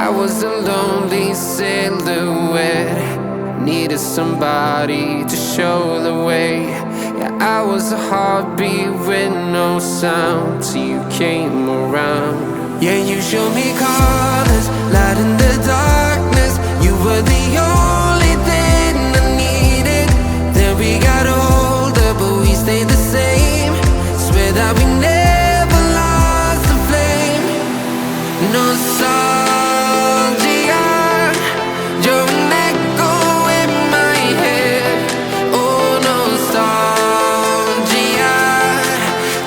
I was a lonely silhouette, needed somebody to show the way. Yeah, I was a heartbeat with no sound till you came around. Yeah, you showed me colors, light in the darkness. You were the only thing I needed. Then we got older, but we stayed the same. Swear that we never lost the flame. Nostalgia, you're an echo in my head. Oh, nostalgia,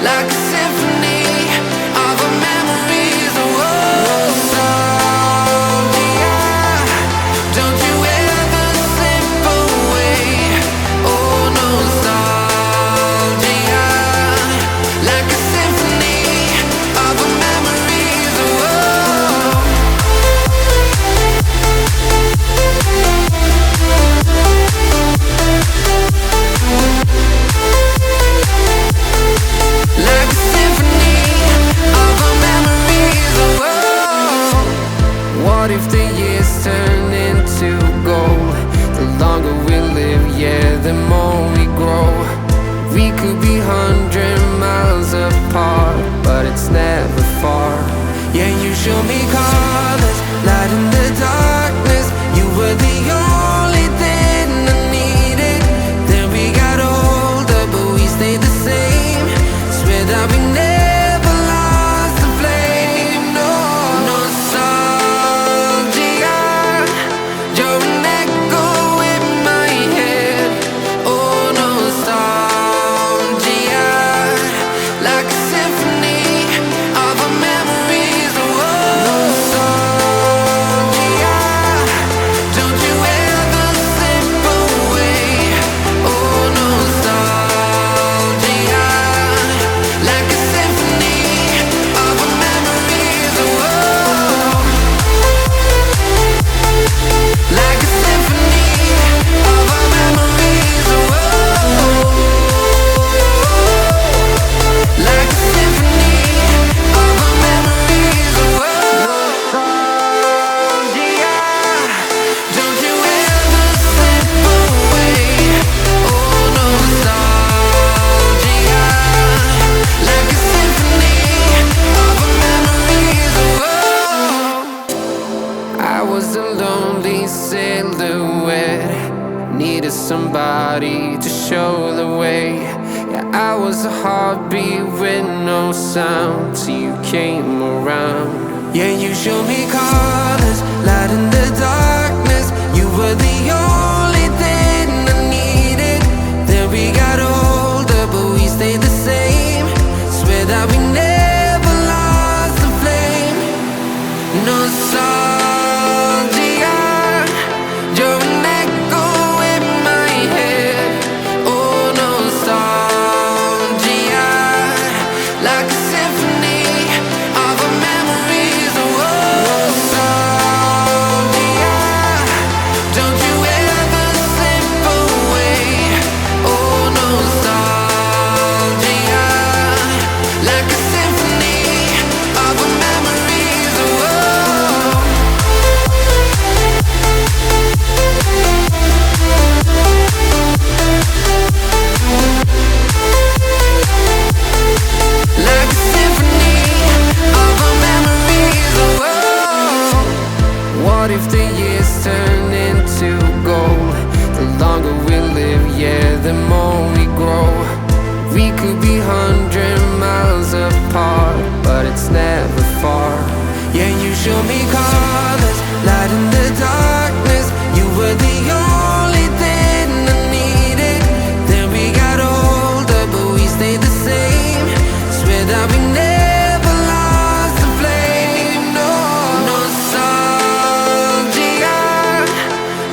like a symphony of our memories. Oh, nostalgia, don't you ever slip away. Oh, nostalgia, like a symphony of our memories. Oh, like a symphony of our memories. Oh, what if the years turn into gold? The longer we live, yeah, the more we grow. We could be 100 miles apart, but it's never far. Yeah, you show me colors, light in the darkness. You were the only thing I needed. Then we got older, but we stayed the same. Swear that we never lost the flame. No, nostalgia, you're an echo in my head. Oh, nostalgia, like a symphony of our memories. Oh, nostalgia, don't you ever slip away. Oh, nostalgia, like a symphony of our memories. Oh, like a symphony of our memories. Oh, like a symphony of our memories. Oh, nostalgia, don't you ever slip away. Oh, nostalgia, like a symphony of our memories. Oh, I was a lonely silhouette, needed somebody to show the way. Yeah, I was a heartbeat with no sound till you came around. Yeah, you showed me colors, light in the darkness. You were the only thing I needed. Then we got older, but we stayed the same. Swear that we never lost the flame. Nostalgia, you're an echo in my head. Oh, nostalgia, like a symphony of our memories. Oh, nostalgia, don't you ever slip away. Oh, nostalgia, like a symphony of our memories. Oh, like a symphony of our memories. Oh, what if the years turn into gold? The longer we live, yeah, the more we grow. We could be 100 miles apart, but it's never far. Yeah, you show me colors, light in the darkness. You were the only thing I needed. Then we got older, but we stayed the same. Swear that we never lost the flame. No, nostalgia,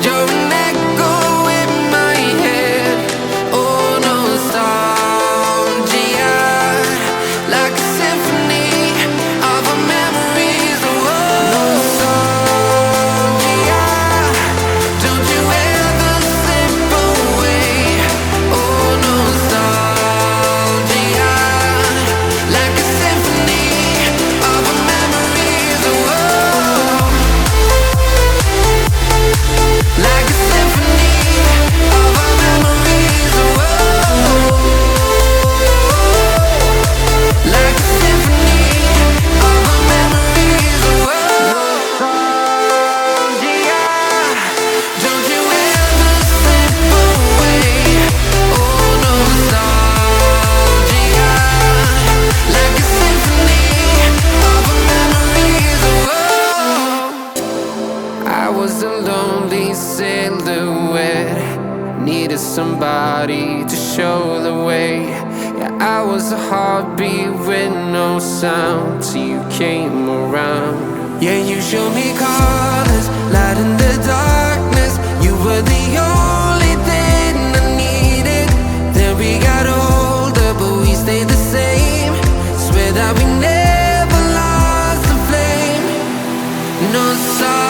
you're an echo in my head. Oh, nostalgia, like a symphony of our memories. Oh, nostalgia. somebody to show the way. Yeah, I was a heartbeat with no sound till you came around. Yeah, you showed me colors, light in the darkness. You were the only thing I needed. Then we got older, but we stayed the same. Swear that we never lost the flame. No sorry.